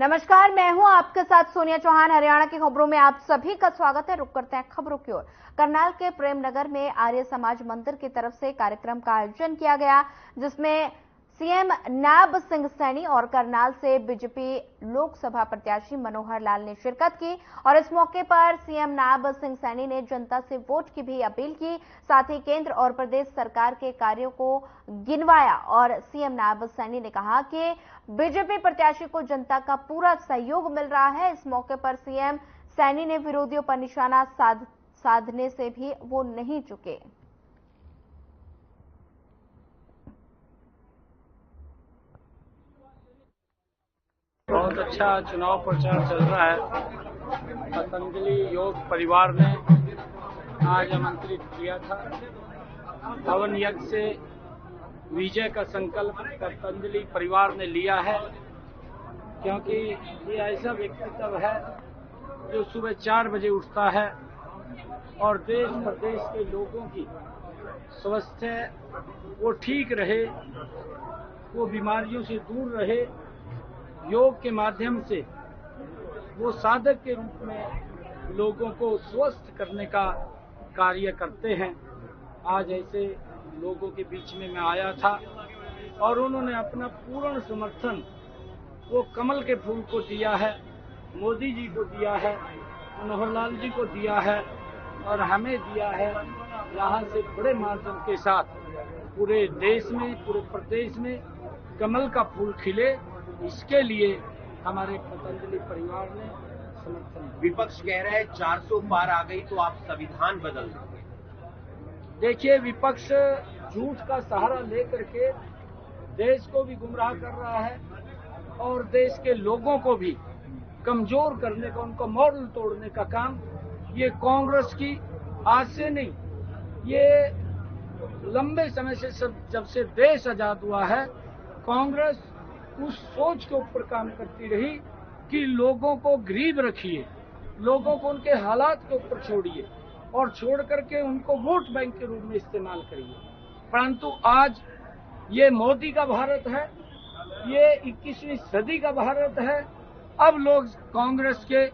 नमस्कार, मैं हूं आपके साथ सोनिया चौहान। हरियाणा की खबरों में आप सभी का स्वागत है। रुक करते हैं खबरों की ओर। करनाल के प्रेमनगर में आर्य समाज मंदिर की तरफ से कार्यक्रम का आयोजन किया गया, जिसमें सीएम नायब सिंह सैनी और करनाल से बीजेपी लोकसभा प्रत्याशी मनोहर लाल ने शिरकत की। और इस मौके पर सीएम नायब सिंह सैनी ने जनता से वोट की भी अपील की। साथ ही केंद्र और प्रदेश सरकार के कार्यों को गिनवाया और सीएम नायब सैनी ने कहा कि बीजेपी प्रत्याशी को जनता का पूरा सहयोग मिल रहा है। इस मौके पर सीएम सैनी ने विरोधियों पर निशाना साधने से भी वो नहीं चुके। बहुत अच्छा चुनाव प्रचार चल रहा है। पतंजलि योग परिवार ने आज आमंत्रित किया था। हवन यज्ञ से विजय का संकल्प पतंजलि परिवार ने लिया है, क्योंकि ये ऐसा व्यक्तित्व है जो सुबह 4 बजे उठता है और देश प्रदेश के लोगों की स्वास्थ्य वो ठीक रहे, वो बीमारियों से दूर रहे। योग के माध्यम से वो साधक के रूप में लोगों को स्वस्थ करने का कार्य करते हैं। आज ऐसे लोगों के बीच में मैं आया था और उन्होंने अपना पूर्ण समर्थन वो कमल के फूल को दिया है, मोदी जी को दिया है, मनोहर लाल जी को दिया है और हमें दिया है। यहाँ से बड़े माध्यम के साथ पूरे देश में, पूरे प्रदेश में कमल का फूल खिले, इसके लिए हमारे पतंजलि परिवार ने समर्थन। विपक्ष कह रहा है 400 पार आ गई तो आप संविधान बदल देंगे। देखिए, विपक्ष झूठ का सहारा लेकर के देश को भी गुमराह कर रहा है और देश के लोगों को भी कमजोर करने का, उनको मॉडल तोड़ने का काम ये कांग्रेस की आज से नहीं, ये लंबे समय से जब से देश आजाद हुआ है, कांग्रेस उस सोच के ऊपर काम करती रही कि लोगों को गरीब रखिए, लोगों को उनके हालात के ऊपर छोड़िए और छोड़ करके उनको वोट बैंक के रूप में इस्तेमाल करिए। परंतु आज ये मोदी का भारत है, ये 21वीं सदी का भारत है। अब लोग कांग्रेस के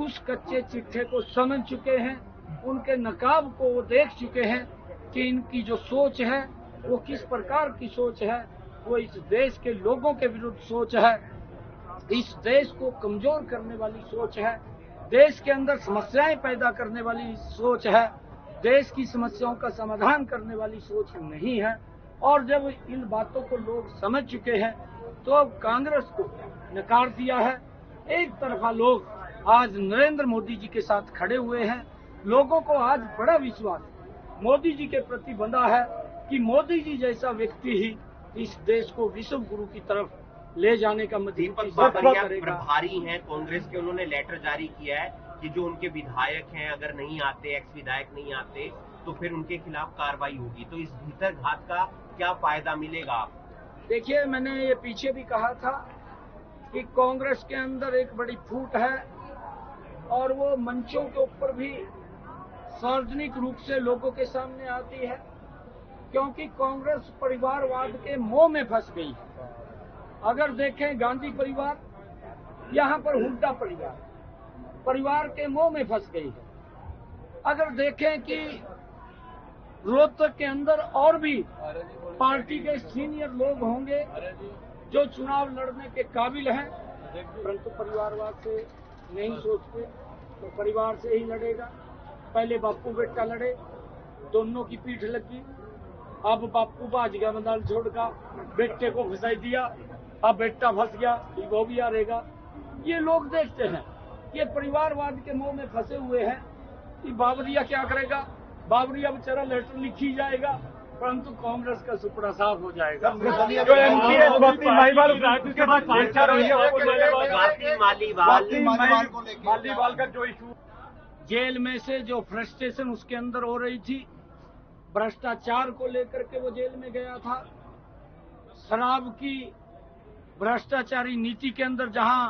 उस कच्चे चिट्ठे को समझ चुके हैं, उनके नकाब को वो देख चुके हैं कि इनकी जो सोच है वो किस प्रकार की सोच है। वो इस देश के लोगों के विरुद्ध सोच है, इस देश को कमजोर करने वाली सोच है, देश के अंदर समस्याएं पैदा करने वाली सोच है, देश की समस्याओं का समाधान करने वाली सोच नहीं है। और जब इन बातों को लोग समझ चुके हैं तो अब कांग्रेस को नकार दिया है। एक तरफा लोग आज नरेंद्र मोदी जी के साथ खड़े हुए हैं। लोगों को आज बड़ा विश्वास मोदी जी के प्रति बंधा है कि मोदी जी जैसा व्यक्ति ही इस देश को विश्व गुरु की तरफ ले जाने का दीपक बाबरिया प्रभारी हैं कांग्रेस के, उन्होंने लेटर जारी किया है कि जो उनके विधायक हैं अगर नहीं आते, एक्स विधायक नहीं आते तो फिर उनके खिलाफ कार्रवाई होगी। तो इस भीतर घात का क्या फायदा मिलेगा आप? देखिए, मैंने ये पीछे भी कहा था कि कांग्रेस के अंदर एक बड़ी फूट है और वो मंचों के ऊपर भी सार्वजनिक रूप से लोगों के सामने आती है, क्योंकि कांग्रेस परिवारवाद के मोह में फंस गई है। अगर देखें गांधी परिवार, यहाँ पर हुड्डा परिवार के मोह में फंस गई है। अगर देखें कि रोहतक के अंदर और भी पार्टी के सीनियर लोग होंगे जो चुनाव लड़ने के काबिल हैं, परंतु परिवारवाद से नहीं सोचते, तो परिवार से ही लड़ेगा। पहले बापू बेटा लड़े, दोनों की पीठ लगी। अब बापू भाज गया मैदान छोड़कर, बेटे को फंसाई दिया, अब बेटा फंस गया, वो भी हारेगा। ये लोग देखते हैं, ये परिवारवाद के मुंह में फंसे हुए हैं कि बाबरिया क्या करेगा। बाबरिया बेचारा लेटर लिखी जाएगा, परंतु कांग्रेस का सुपड़ा साफ हो जाएगा। मालीवाल का जो इशू, जेल में से जो फ्रस्ट्रेशन उसके अंदर हो रही थी, भ्रष्टाचार को लेकर के वो जेल में गया था। शराब की भ्रष्टाचारी नीति के अंदर जहां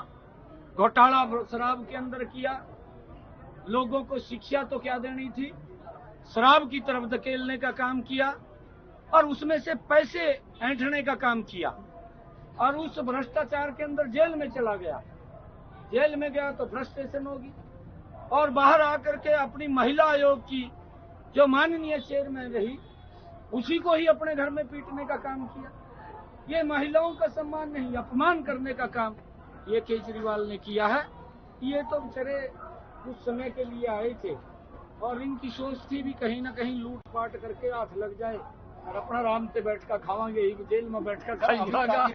घोटाला शराब के अंदर किया, लोगों को शिक्षा तो क्या देनी थी, शराब की तरफ धकेलने का काम किया और उसमें से पैसे ऐंठने का काम किया और उस भ्रष्टाचार के अंदर जेल में चला गया। जेल में गया तो फ्रस्ट्रेशन होगी, और बाहर आकर के अपनी महिला आयोग की जो माननीय चेयरमैन रही उसी को ही अपने घर में पीटने का काम किया। ये महिलाओं का सम्मान नहीं, अपमान करने का काम ये केजरीवाल ने किया है। ये तो बेचारे कुछ समय के लिए आए थे और इनकी सोच थी भी कहीं ना कहीं लूट पाट करके हाथ लग जाए और अपना आराम से बैठ कर खावांगे, जेल में बैठ कर खाएंगे।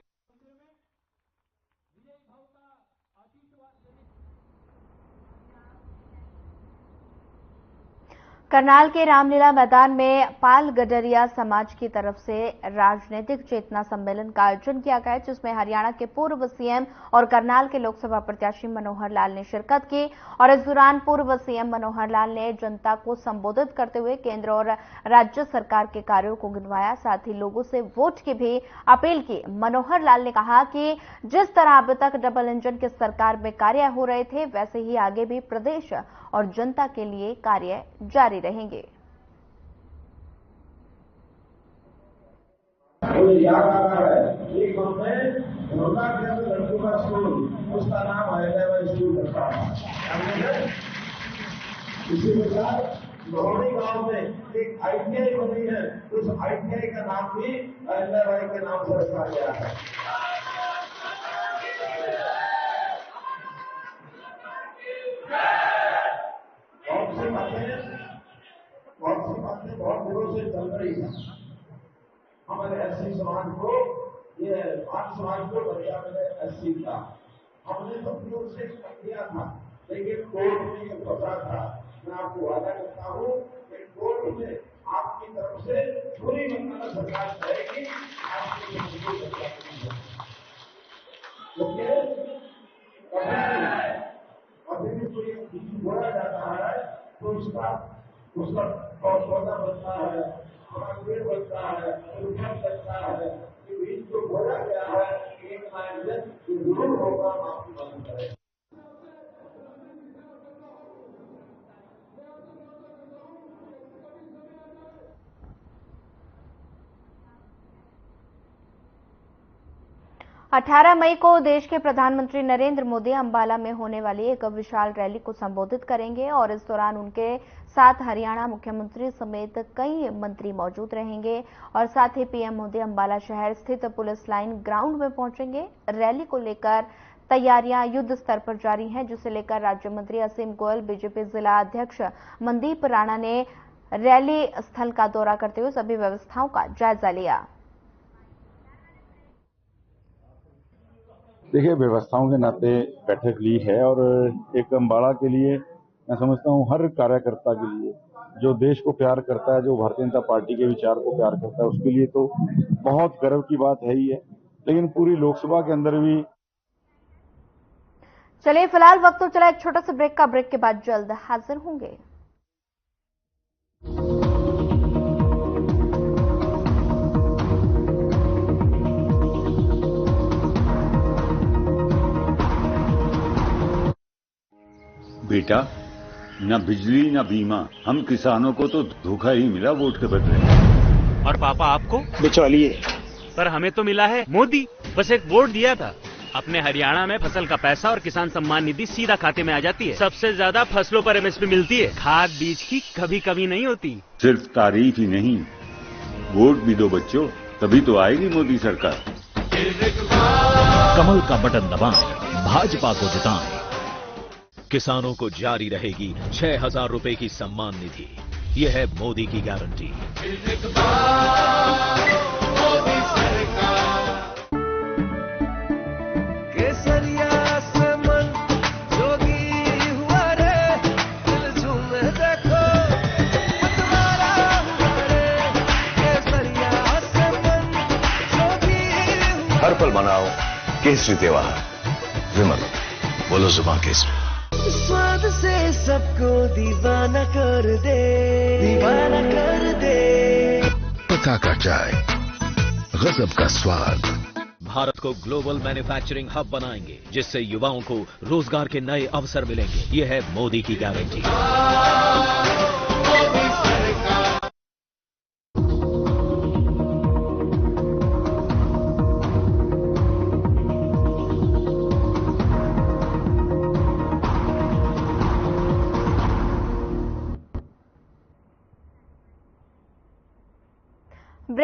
करनाल के रामलीला मैदान में पाल गडरिया समाज की तरफ से राजनीतिक चेतना सम्मेलन का आयोजन किया गया, जिसमें हरियाणा के पूर्व सीएम और करनाल के लोकसभा प्रत्याशी मनोहर लाल ने शिरकत की। और इस दौरान पूर्व सीएम मनोहर लाल ने जनता को संबोधित करते हुए केंद्र और राज्य सरकार के कार्यों को गिनवाया, साथ ही लोगों से वोट की भी अपील की। मनोहर लाल ने कहा कि जिस तरह अब तक डबल इंजन की सरकार में कार्य हो रहे थे, वैसे ही आगे भी प्रदेश और जनता के लिए कार्य जारी रहेंगे। मुझे याद आ रहा है, एक गांव में धोखा के लड़कों का स्कूल, उसका नाम है स्कूल रखा। इसी के साथ लोहड़ी गांव में एक ITI बनी है, उस ITI का नाम भी अहिल्या बाई के नाम से रखा गया है। बहुत दिनों से चल रही है। हमारे SC समाज को, ये बात समाज को बच्चा मिले SC का, हमने सबकी ओर से किया था, लेकिन कोर्ट में ये फंसा था। मैं आपको वादा करता हूँ कि कोर्ट में आपकी तरफ से पूरी मंगल सरकार करेगी, आपकी अभी भी कोई बोला जाता है तो उसका पौधा बनता है, पेड़ बनता है, बनता है, बीज को बोला गया है कि एक आयोजन जरूर होगा, आपकी मदद करें। अठारह मई को देश के प्रधानमंत्री नरेंद्र मोदी अंबाला में होने वाली एक विशाल रैली को संबोधित करेंगे और इस दौरान उनके साथ हरियाणा मुख्यमंत्री समेत कई मंत्री मौजूद रहेंगे। और साथ ही पीएम मोदी अंबाला शहर स्थित पुलिस लाइन ग्राउंड में पहुंचेंगे। रैली को लेकर तैयारियां युद्ध स्तर पर जारी हैं, जिसे लेकर राज्य मंत्री असीम गोयल, बीजेपी जिला अध्यक्ष मनदीप राणा ने रैली स्थल का दौरा करते हुए सभी व्यवस्थाओं का जायजा लिया। देखिए, व्यवस्थाओं के नाते बैठक ली है और एक अंबाला के लिए मैं समझता हूं हर कार्यकर्ता के लिए जो देश को प्यार करता है, जो भारतीय जनता पार्टी के विचार को प्यार करता है, उसके लिए तो बहुत गर्व की बात है ही है। लेकिन पूरी लोकसभा के अंदर भी चलिए फिलहाल वक्त तो चला एक छोटा सा ब्रेक का, ब्रेक के बाद जल्द हाजिर होंगे। बेटा, न बिजली न बीमा, हम किसानों को तो धोखा ही मिला वोट के बदले। और पापा आपको? बिचौलिए। पर हमें तो मिला है मोदी। बस एक वोट दिया था। अपने हरियाणा में फसल का पैसा और किसान सम्मान निधि सीधा खाते में आ जाती है। सबसे ज्यादा फसलों पर MSP मिलती है। खाद बीज की कभी कमी नहीं होती। सिर्फ तारीफ ही नहीं, वोट भी दो बच्चों, तभी तो आएगी मोदी सरकार। कमल का बटन दबाएं, भाजपा को जिताएं। किसानों को जारी रहेगी 6,000 रुपए की सम्मान निधि। यह है मोदी की गारंटी। केसरिया से मन जोगी हुआ रे, दिल झूमे देखो मतवारा हुआ रे। केसरिया से मन जोगी हुआ। हर पल मनाओ केसरी त्योहार। विमल, बोलो जुबान केसरी। स्वाद से सबको दीवाना कर दे, दीवाना कर दे। पता का चाय, गजब का स्वाद। भारत को ग्लोबल मैन्युफैक्चरिंग हब बनाएंगे, जिससे युवाओं को रोजगार के नए अवसर मिलेंगे। यह है मोदी की गारंटी।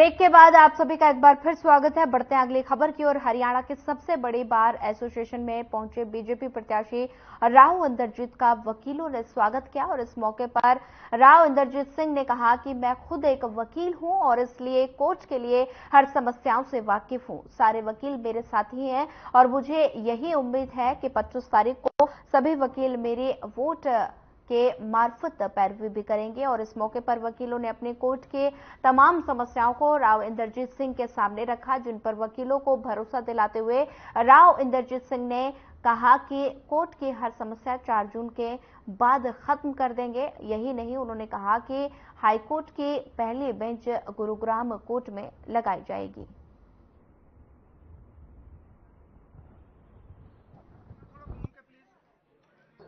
ब्रेक के बाद आप सभी का एक बार फिर स्वागत है। बढ़ते हैं अगली खबर की ओर। हरियाणा के सबसे बड़ी बार एसोसिएशन में पहुंचे बीजेपी प्रत्याशी राव इंद्रजीत का वकीलों ने स्वागत किया और इस मौके पर राव इंद्रजीत सिंह ने कहा कि मैं खुद एक वकील हूं और इसलिए कोर्ट के लिए हर समस्याओं से वाकिफ हूं। सारे वकील मेरे साथी हैं और मुझे यही उम्मीद है कि 25 तारीख को सभी वकील मेरी वोट के मार्फत पैरवी भी करेंगे। और इस मौके पर वकीलों ने अपने कोर्ट के तमाम समस्याओं को राव इंद्रजीत सिंह के सामने रखा, जिन पर वकीलों को भरोसा दिलाते हुए राव इंद्रजीत सिंह ने कहा कि कोर्ट की हर समस्या 4 जून के बाद खत्म कर देंगे। यही नहीं, उन्होंने कहा कि हाईकोर्ट की पहली बेंच गुरुग्राम कोर्ट में लगाई जाएगी।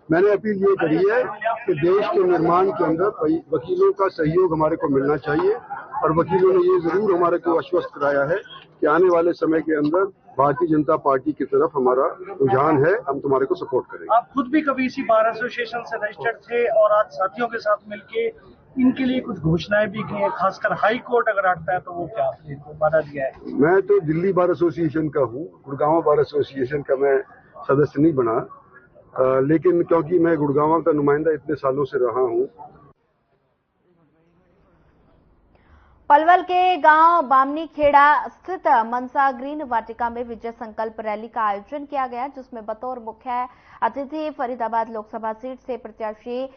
मैंने अपील ये करी है कि देश के निर्माण के अंदर वकीलों का सहयोग हमारे को मिलना चाहिए और वकीलों ने ये जरूर हमारे को आश्वस्त कराया है कि आने वाले समय के अंदर भारतीय जनता पार्टी की तरफ हमारा रुझान है, हम तुम्हारे को सपोर्ट करेंगे। आप खुद भी कभी इसी बार एसोसिएशन से रजिस्टर्ड थे और आज साथियों के साथ मिलके इनके लिए कुछ घोषणाएं भी की हैं, खासकर हाई कोर्ट अगर हटता है तो वो क्या आपने वादा दिया है? मैं तो दिल्ली बार एसोसिएशन का हूँ, गुड़गांव बार एसोसिएशन का मैं सदस्य नहीं बना, लेकिन क्योंकि मैं गुड़गांव का नुमाइंदा इतने सालों से रहा हूं। पलवल के गांव बामनी खेड़ा स्थित मनसा ग्रीन वाटिका में विजय संकल्प रैली का आयोजन किया गया, जिसमें बतौर मुख्य अतिथि फरीदाबाद लोकसभा सीट से प्रत्याशी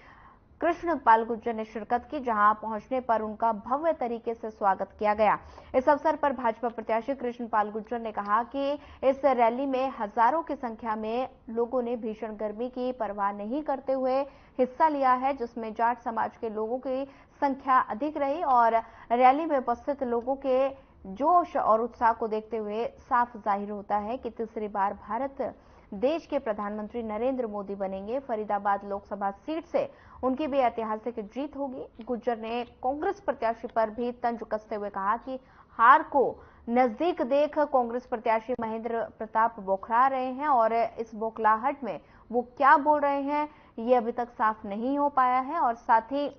कृष्णपाल गुर्जर ने शिरकत की, जहां पहुंचने पर उनका भव्य तरीके से स्वागत किया गया। इस अवसर पर भाजपा प्रत्याशी कृष्णपाल गुर्जर ने कहा कि इस रैली में हजारों की संख्या में लोगों ने भीषण गर्मी की परवाह नहीं करते हुए हिस्सा लिया है, जिसमें जाट समाज के लोगों की संख्या अधिक रही और रैली में उपस्थित लोगों के जोश और उत्साह को देखते हुए साफ जाहिर होता है कि तीसरी बार भारत देश के प्रधानमंत्री नरेंद्र मोदी बनेंगे। फरीदाबाद लोकसभा सीट से उनकी भी ऐतिहासिक जीत होगी। गुर्जर ने कांग्रेस प्रत्याशी पर भी तंज कसते हुए कहा कि हार को नजदीक देख कांग्रेस प्रत्याशी महेंद्र प्रताप बौखला रहे हैं और इस बौखलाहट में वो क्या बोल रहे हैं ये अभी तक साफ नहीं हो पाया है। और साथ ही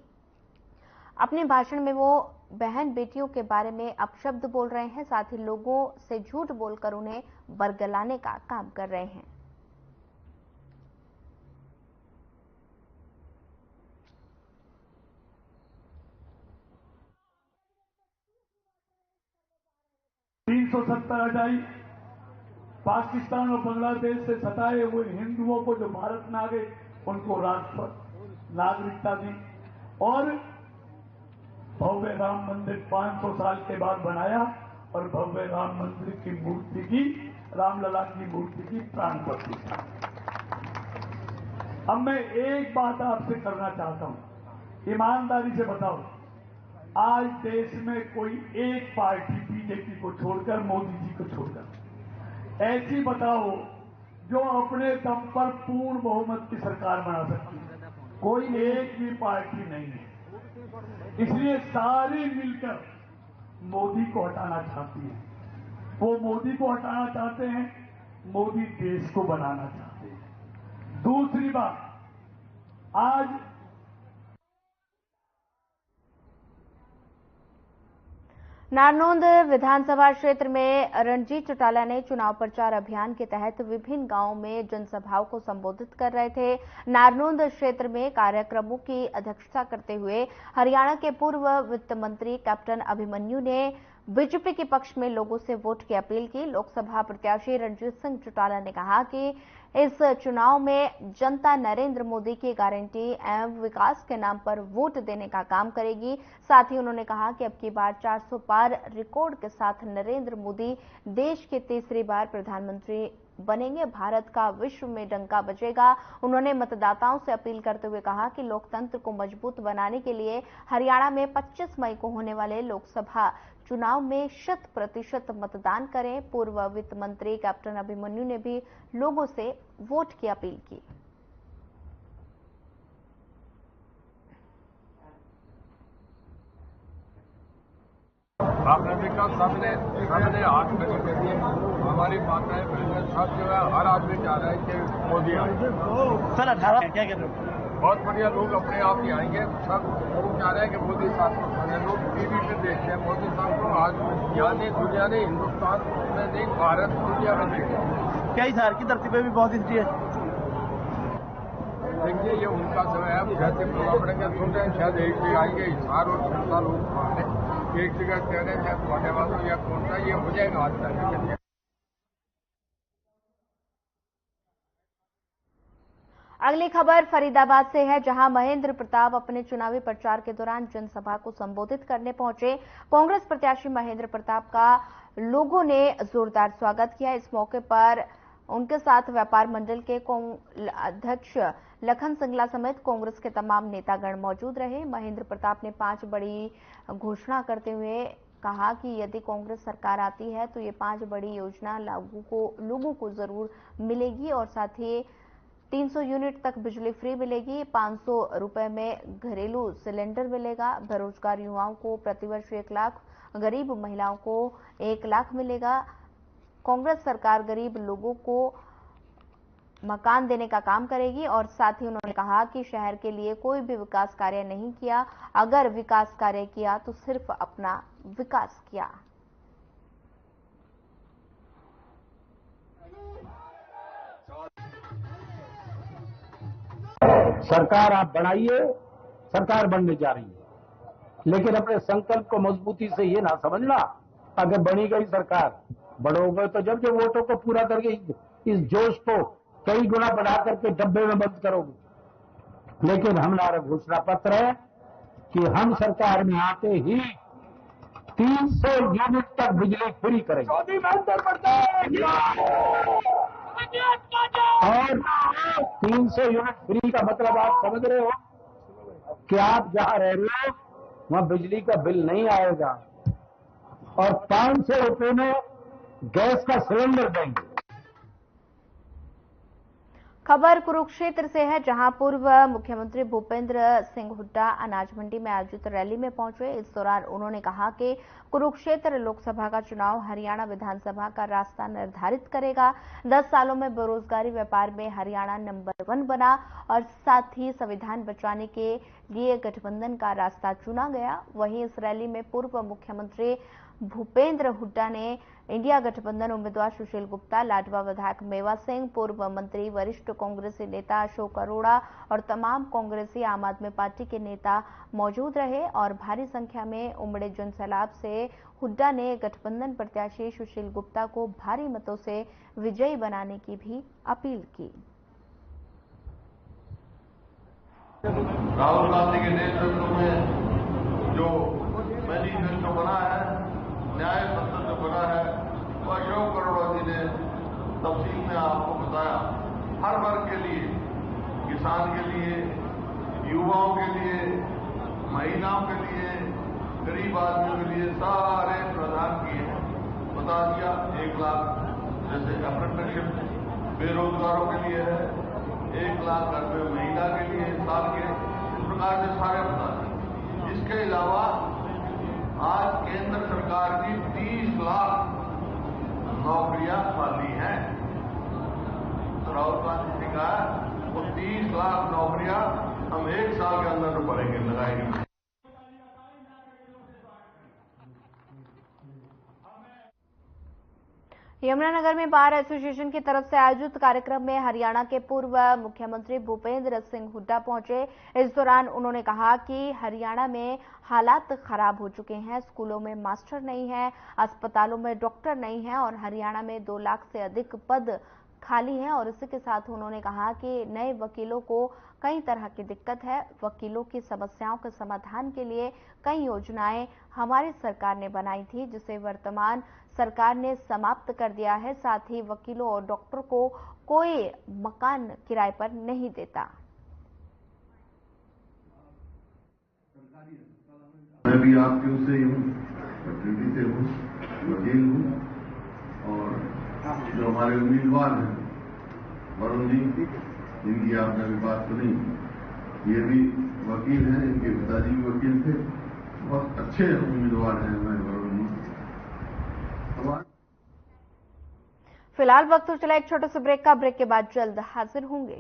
अपने भाषण में वो बहन बेटियों के बारे में अपशब्द बोल रहे हैं, साथ ही लोगों से झूठ बोलकर उन्हें बरगलाने का काम कर रहे हैं। हटाई, पाकिस्तान और बांग्लादेश से सताए हुए हिंदुओं को जो भारत में आ गए उनको नागरिकता दी और भव्य राम मंदिर 500 साल के बाद बनाया और भव्य राम मंदिर की मूर्ति की, रामलला की मूर्ति की प्राण प्रतिष्ठा। अब मैं एक बात आपसे करना चाहता हूं, ईमानदारी से बताओ, आज देश में कोई एक पार्टी बीजेपी को छोड़कर, मोदी जी को छोड़कर ऐसी बताओ जो अपने दम पर पूर्ण बहुमत की सरकार बना सकती है? कोई एक भी पार्टी नहीं है। इसलिए सारी मिलकर मोदी को हटाना चाहती है। वो मोदी को हटाना चाहते हैं, मोदी देश को बनाना चाहते हैं। दूसरी बात, आज नारनौंद विधानसभा क्षेत्र में रणजीत चौटाला ने चुनाव प्रचार अभियान के तहत विभिन्न गांवों में जनसभाओं को संबोधित कर रहे थे। नारनौंद क्षेत्र में कार्यक्रमों की अध्यक्षता करते हुए हरियाणा के पूर्व वित्त मंत्री कैप्टन अभिमन्यु ने बीजेपी के पक्ष में लोगों से वोट की अपील की। लोकसभा प्रत्याशी रणजीत सिंह चौटाला ने कहा कि इस चुनाव में जनता नरेंद्र मोदी की गारंटी एवं विकास के नाम पर वोट देने का काम करेगी। साथ ही उन्होंने कहा कि अब की बार 400 पार रिकॉर्ड के साथ नरेंद्र मोदी देश के तीसरी बार प्रधानमंत्री बनेंगे, भारत का विश्व में डंका बजेगा। उन्होंने मतदाताओं से अपील करते हुए कहा कि लोकतंत्र को मजबूत बनाने के लिए हरियाणा में 25 मई को होने वाले लोकसभा चुनाव में 100% मतदान करें। पूर्व वित्त मंत्री कैप्टन अभिमन्यु ने भी लोगों से वोट की अपील की। आपने देखा सबने हाथ में कर दिए। हमारी माताएं बहनें सब जो है हर आदमी चाह रहा है कि मोदी आए। सर 18 क्या कह रहे हो? बहुत बढ़िया लोग अपने आप ही आएंगे। सब लोग चाह रहे हैं कि मोदी साहब को खाने, लोग टीवी पे देखते हैं मोदी साहब को। आज यहाँ ने दुनिया ने, हिंदुस्तान में नहीं, भारत दुनिया में देखे। क्या हिसार की धरती पे भी बहुत हिस्ट्री है? देखिए ये उनका समय है, जैसे बोला पड़ेंगे सोच रहे हैं शायद एक भी आएंगे हिसार और खरसा लोग खाने, एक जगह कह रहे हैं शायद खाने वालों या कौन सा ये हो जाएगा आज तक। अगली खबर फरीदाबाद से है, जहां महेंद्र प्रताप अपने चुनावी प्रचार के दौरान जनसभा को संबोधित करने पहुंचे। कांग्रेस प्रत्याशी महेंद्र प्रताप का लोगों ने जोरदार स्वागत किया। इस मौके पर उनके साथ व्यापार मंडल के अध्यक्ष लखन सिंगला समेत कांग्रेस के तमाम नेतागण मौजूद रहे। महेंद्र प्रताप ने 5 बड़ी घोषणा करते हुए कहा कि यदि कांग्रेस सरकार आती है तो ये 5 बड़ी योजना लोगों को जरूर मिलेगी और साथ ही 300 यूनिट तक बिजली फ्री मिलेगी, 500 रुपए में घरेलू सिलेंडर मिलेगा, बेरोजगार युवाओं को प्रतिवर्ष 1 लाख, गरीब महिलाओं को 1 लाख मिलेगा। कांग्रेस सरकार गरीब लोगों को मकान देने का काम करेगी और साथ ही उन्होंने कहा कि शहर के लिए कोई भी विकास कार्य नहीं किया, अगर विकास कार्य किया तो सिर्फ अपना विकास किया। सरकार आप बनाइए, सरकार बनने जा रही है, लेकिन अपने संकल्प को मजबूती से ये ना समझना अगर बनी गई सरकार, बढ़ोगे तो जब वोटों को पूरा करके इस जोश को कई गुना बढ़ा करके डब्बे में बंद करोगे। लेकिन हमारा घोषणा पत्र है कि हम सरकार में आते ही 300 यूनिट तक बिजली फ्री करेंगे और 300 यूनिट फ्री का मतलब आप समझ रहे हो कि आप जहां रह रहे हो वहां बिजली का बिल नहीं आएगा और 500 रुपए में गैस का सिलेंडर देंगे। खबर कुरुक्षेत्र से है, जहां पूर्व मुख्यमंत्री भूपेंद्र सिंह हुड्डा अनाज मंडी में आयोजित रैली में पहुंचे। इस दौरान उन्होंने कहा कि कुरुक्षेत्र लोकसभा का चुनाव हरियाणा विधानसभा का रास्ता निर्धारित करेगा। 10 सालों में बेरोजगारी व्यापार में हरियाणा नंबर 1 बना और साथ ही संविधान बचाने के लिए गठबंधन का रास्ता चुना गया। वहीं इस रैली में पूर्व मुख्यमंत्री भूपेंद्र हुड्डा ने इंडिया गठबंधन उम्मीदवार सुशील गुप्ता, लाडवा विधायक मेवा सिंह, पूर्व मंत्री वरिष्ठ कांग्रेसी नेता अशोक अरोड़ा और तमाम कांग्रेसी आम आदमी पार्टी के नेता मौजूद रहे और भारी संख्या में उमड़े जनसैलाब से हुड्डा ने गठबंधन प्रत्याशी सुशील गुप्ता को भारी मतों से विजयी बनाने की भी अपील की। राहुल गांधी के नेतृत्व में जो मैनिफेस्टो बना है, न्याय पत्र जो बना है, वो अशोक अरोड़ा जी ने तफसील में आपको बताया। हर वर्ग के लिए, किसान के लिए, युवाओं के लिए, महिलाओं के लिए, गरीब आदमियों के लिए सारे प्रावधान किए हैं। बता दिया 1 लाख जैसे अप्रेंटिसशिप बेरोजगारों के लिए है, 1 लाख रुपए महिला के लिए साल के, इस प्रकार से सारे बता दिए। इसके अलावा आज केंद्र सरकार की 30 लाख नौकरियां खाली हैं। राहुल गांधी ने कहा वो 30 लाख नौकरियां हम 1 साल के अंदर भरेंगे, लगाएंगे। यमुनानगर में बार एसोसिएशन की तरफ से आयोजित कार्यक्रम में हरियाणा के पूर्व मुख्यमंत्री भूपेंद्र सिंह हुड्डा पहुंचे। इस दौरान उन्होंने कहा कि हरियाणा में हालात खराब हो चुके हैं, स्कूलों में मास्टर नहीं है, अस्पतालों में डॉक्टर नहीं है और हरियाणा में 2 लाख से अधिक पद खाली हैं। और इसी के साथ उन्होंने कहा कि नए वकीलों को कई तरह की दिक्कत है, वकीलों की समस्याओं के समाधान के लिए कई योजनाएं हमारी सरकार ने बनाई थी, जिसे वर्तमान सरकार ने समाप्त कर दिया है। साथ ही वकीलों और डॉक्टर को कोई मकान किराए पर नहीं देता। मैं भी आपके उससे ही हूँ, ड्यूटी से हूँ, वकील हूँ और जो हमारे उम्मीदवार हैं वरुण जी, जिनकी आपने अभी बात सुनी, ये भी वकील हैं, इनके पिताजी भी वकील थे, बहुत अच्छे उम्मीदवार हैं वरुण जी। फिलहाल वक्त तो चला एक छोटे से ब्रेक का, ब्रेक के बाद जल्द हाजिर होंगे।